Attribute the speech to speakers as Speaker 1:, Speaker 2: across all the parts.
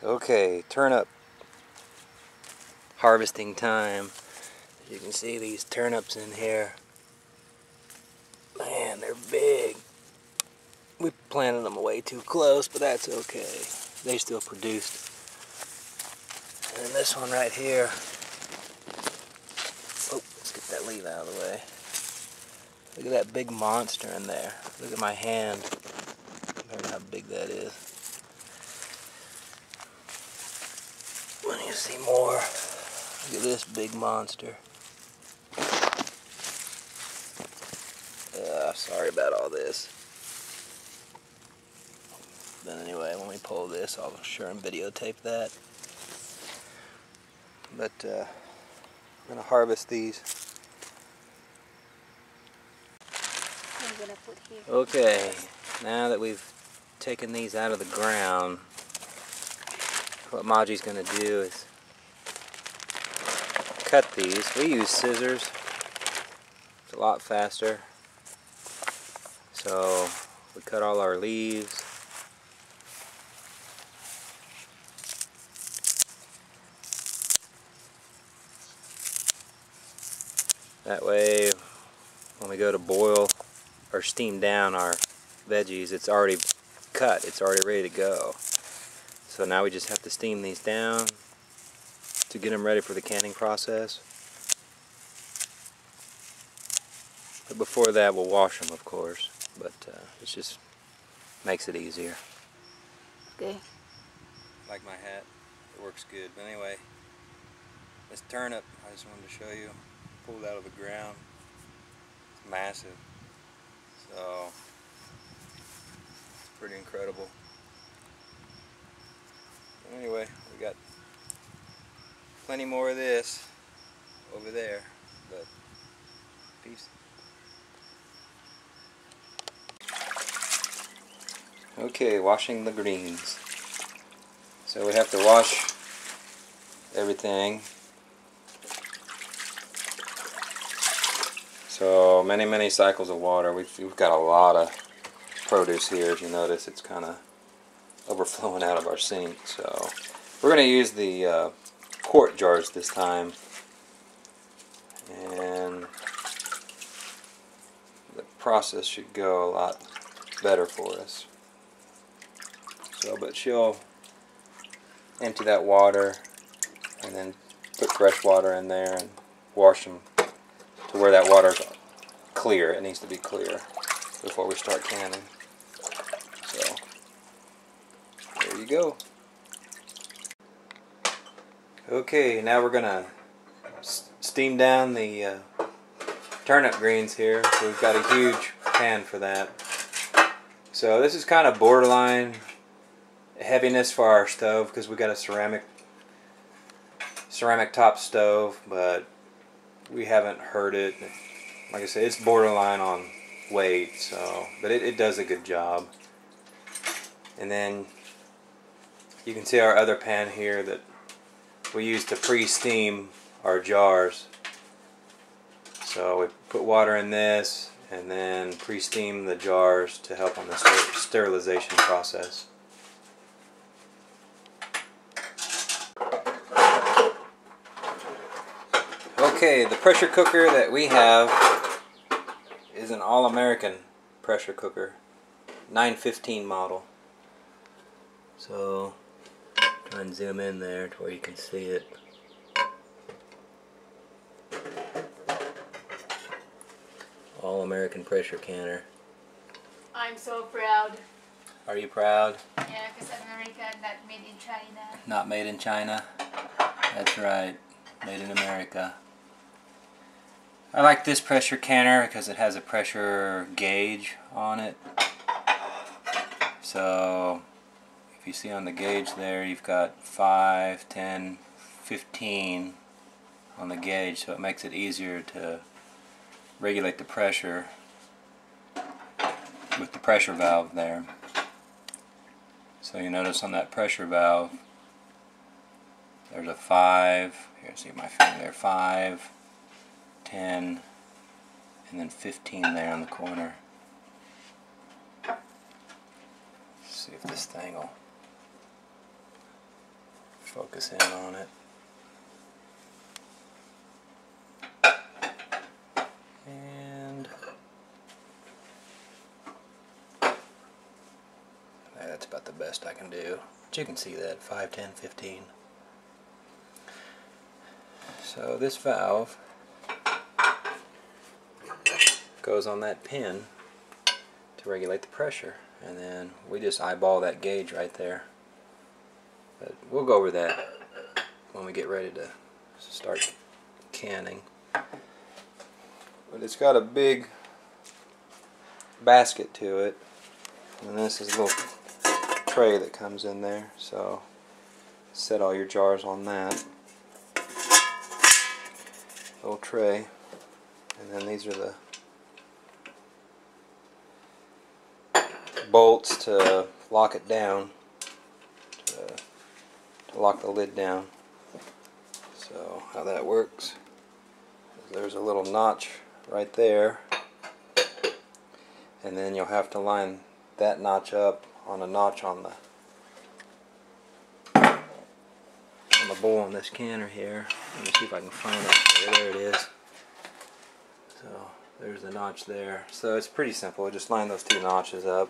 Speaker 1: Okay, turnip harvesting time. As you can see, these turnips in here, man, they're big. We planted them way too close, but that's okay. They still produced. And then this one right here. Oh, let's get that leaf out of the way. Look at that big monster in there. Look at my hand. Look how big that is. When you see more, look at this big monster. Sorry about all this. But anyway, when we pull this, I'll sure and videotape that. But we're going to harvest these.
Speaker 2: I'm gonna put here.
Speaker 1: Okay, now that we've taken these out of the ground, what Maji's going to do is cut these. We use scissors. It's a lot faster. So we cut all our leaves. That way, when we go to boil or steam down our veggies, it's already cut. It's already ready to go. So now we just have to steam these down to get them ready for the canning process. But before that, we'll wash them, of course. But it just makes it easier.
Speaker 2: Okay.
Speaker 1: Like my hat, it works good. But anyway, this turnip, I just wanted to show you, pulled out of the ground. It's massive. So, it's pretty incredible. But anyway, we got plenty more of this over there. But, peace. Okay, washing the greens. So we have to wash everything. So many cycles of water. We've got a lot of produce here. As you notice, it's kind of overflowing out of our sink. So we're going to use the quart jars this time, and the process should go a lot better for us. So, but she'll empty that water and then put fresh water in there and wash them to where that water's clear. It needs to be clear before we start canning. So, there you go. Okay, now we're gonna steam down the turnip greens here. So we've got a huge pan for that. So this is kind of borderline heaviness for our stove because we got a ceramic top stove, but we haven't hurt it. Like I said, it's borderline on weight, so but it does a good job. And then you can see our other pan here that we use to pre-steam our jars. So we put water in this and then pre-steam the jars to help on the sterilization process. Okay, the pressure cooker that we have is an all-American pressure cooker, 915 model. So, try and zoom in there to where you can see it. All-American pressure canner.
Speaker 2: I'm so proud.
Speaker 1: Are you proud?
Speaker 2: Yeah, because America, not made in China.
Speaker 1: Not made in China? That's right, made in America. I like this pressure canner because it has a pressure gauge on it. So if you see on the gauge there, you've got 5, 10, 15 on the gauge, so it makes it easier to regulate the pressure with the pressure valve there. So you notice on that pressure valve there's a 5, here, see my finger there, 5, 10, and then 15 there on the corner. Let's see if this thing will focus in on it. And that's about the best I can do. But you can see that, 5, 10, 15. So this valve goes on that pin to regulate the pressure, and then we just eyeball that gauge right there. But we'll go over that when we get ready to start canning. But it's got a big basket to it, and this is a little tray that comes in there, so set all your jars on that little tray. And then these are the bolts to lock it down, to lock the lid down. So how that works is there's a little notch right there, and then you'll have to line that notch up on a notch on the bowl on this canner here. Let me see if I can find it. There it is. So there's the notch there. So it's pretty simple. Just line those two notches up.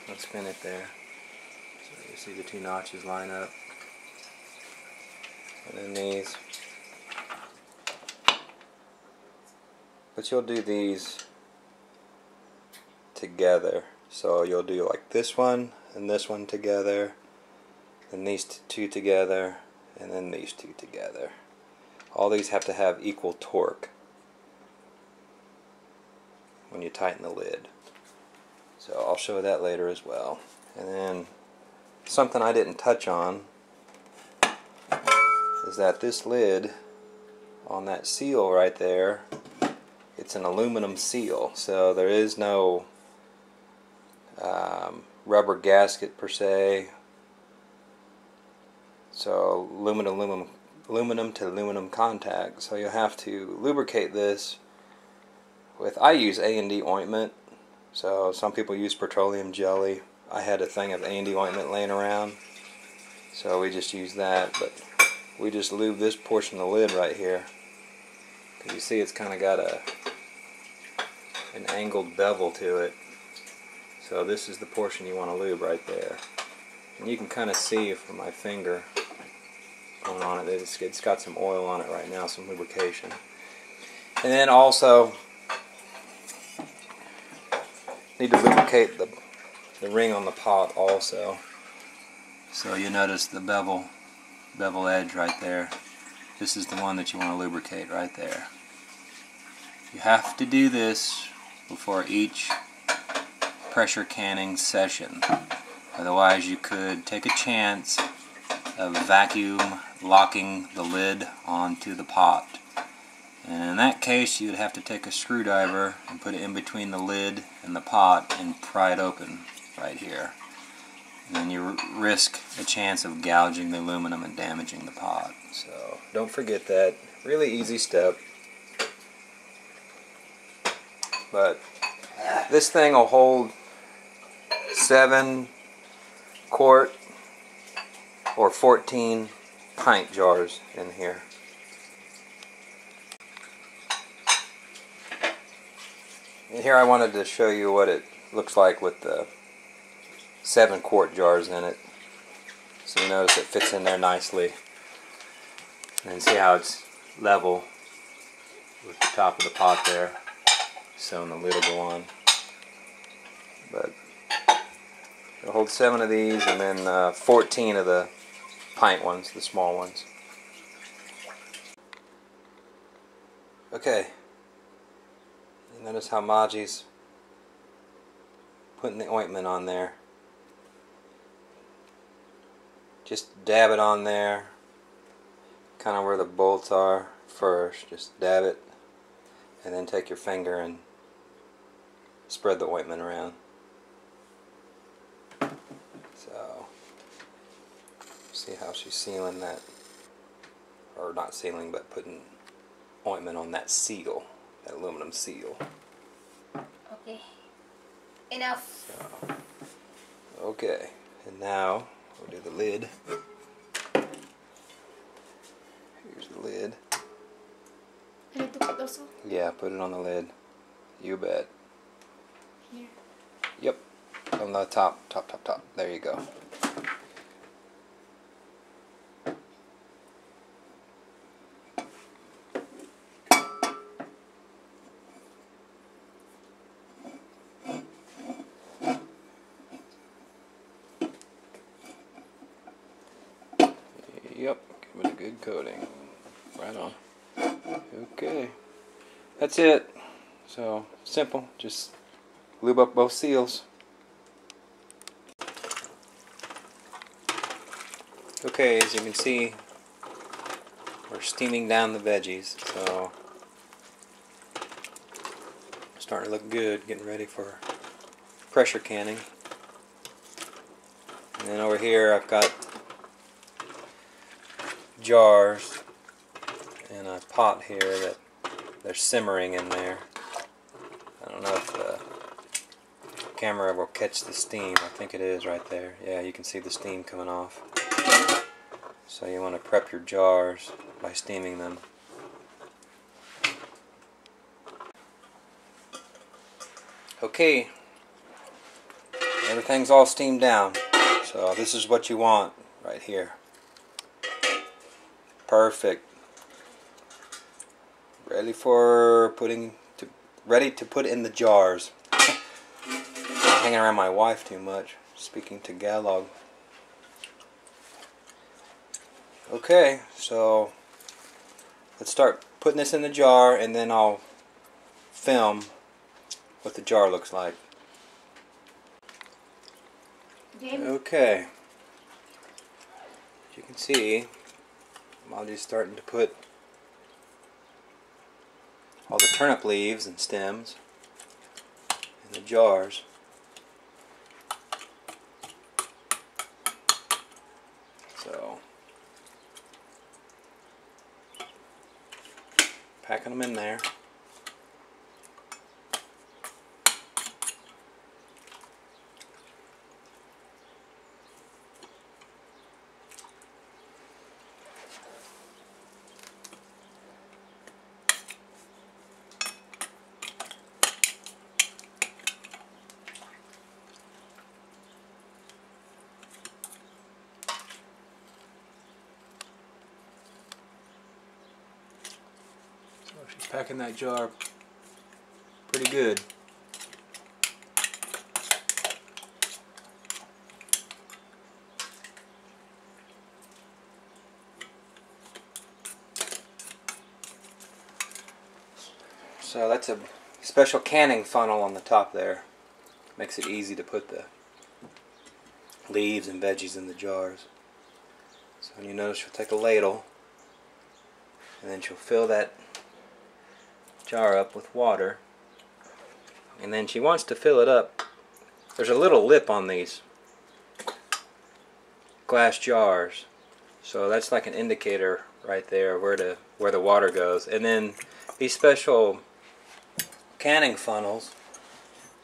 Speaker 1: Let's spin it there. So you see the two notches line up. And then these. But you'll do these together. So you'll do like this one and this one together, and these two together, and then these two together. All these have to have equal torque when you tighten the lid. So I'll show that later as well. And then something I didn't touch on is that this lid on that seal right there, it's an aluminum seal, so there is no rubber gasket per se. So aluminum to aluminum contact. So you'll have to lubricate this with, I use A&D ointment. So some people use petroleum jelly. I had a thing of A&D ointment laying around, so we just use that. But we just lube this portion of the lid right here, because you see it's kind of got an angled bevel to it. So this is the portion you want to lube right there. And you can kind of see from my finger going on it, it's got some oil on it right now, some lubrication. And then also need to lubricate the ring on the pot also. So you notice the bevel edge right there. This is the one that you want to lubricate right there. You have to do this before each pressure canning session. Otherwise you could take a chance of vacuum locking the lid onto the pot. And in that case you'd have to take a screwdriver and put it in between the lid and the pot and pry it open right here. And then you risk a chance of gouging the aluminum and damaging the pot. So don't forget that. Really easy step. But this thing will hold 7 quart or 14 pint jars in here. And here I wanted to show you what it looks like with the 7 quart jars in it. So you notice it fits in there nicely. And see how it's level with the top of the pot there. So the lid will go on. But it'll hold 7 of these, and then 14 of the pint ones, the small ones. Okay. You notice how Maji's putting the ointment on there. Just dab it on there, kind of where the bolts are first. Just dab it, and then take your finger and spread the ointment around. So, see how she's sealing that, or not sealing, but putting ointment on that seal, that aluminum seal.
Speaker 2: Okay. Enough.
Speaker 1: So, okay, and now we'll do the lid. Here's the lid.
Speaker 2: I need to put also
Speaker 1: Yeah, put it on the lid. You bet.
Speaker 2: here.
Speaker 1: Yep, on the top. There you go. Yep, give it a good coating. Right on. Okay, that's it. So simple, just lube up both seals. Okay, as you can see, we're steaming down the veggies, so starting to look good, getting ready for pressure canning. And then over here I've got jars and a pot here that they're simmering in there. I don't know if the camera will catch the steam. I think it is right there. Yeah, you can see the steam coming off. So you want to prep your jars by steaming them. Okay, everything's all steamed down. So this is what you want right here. Perfect. Ready to put in the jars. I'm hanging around my wife too much, speaking Tagalog. Okay, so let's start putting this in the jar, and then I'll film what the jar looks like. Okay, as you can see, I'm just starting to put all the turnip leaves and stems in the jars. So, packing them in there. She's packing that jar pretty good. So that's a special canning funnel on the top there. Makes it easy to put the leaves and veggies in the jars. So you notice she'll take a ladle and then she'll fill that jar up with water, and then she wants to fill it up. There's a little lip on these glass jars, so that's like an indicator right there where the water goes. And then these special canning funnels,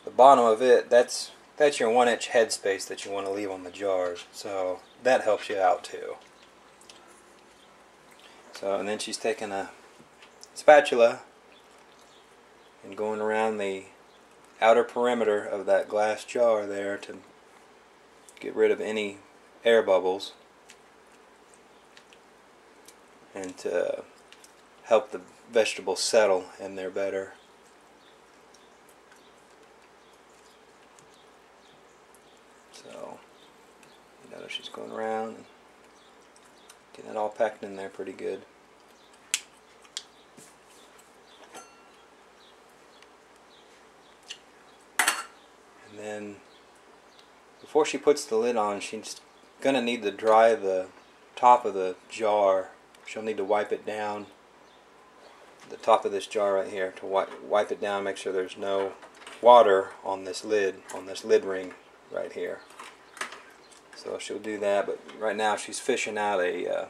Speaker 1: the bottom of it, that's your 1-inch headspace that you want to leave on the jars, so that helps you out too. So, and then she's taking a spatula and going around the outer perimeter of that glass jar there to get rid of any air bubbles and to help the vegetables settle in there better. So you notice she's going around and getting it all packed in there pretty good. And then before she puts the lid on, she's going to need to dry the top of the jar. She'll need to wipe it down, the top of this jar right here, to wipe it down, make sure there's no water on this lid ring right here. So she'll do that, but right now she's fishing out a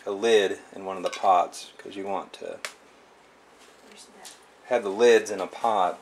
Speaker 1: lid in one of the pots, because you want to have the lids in a pot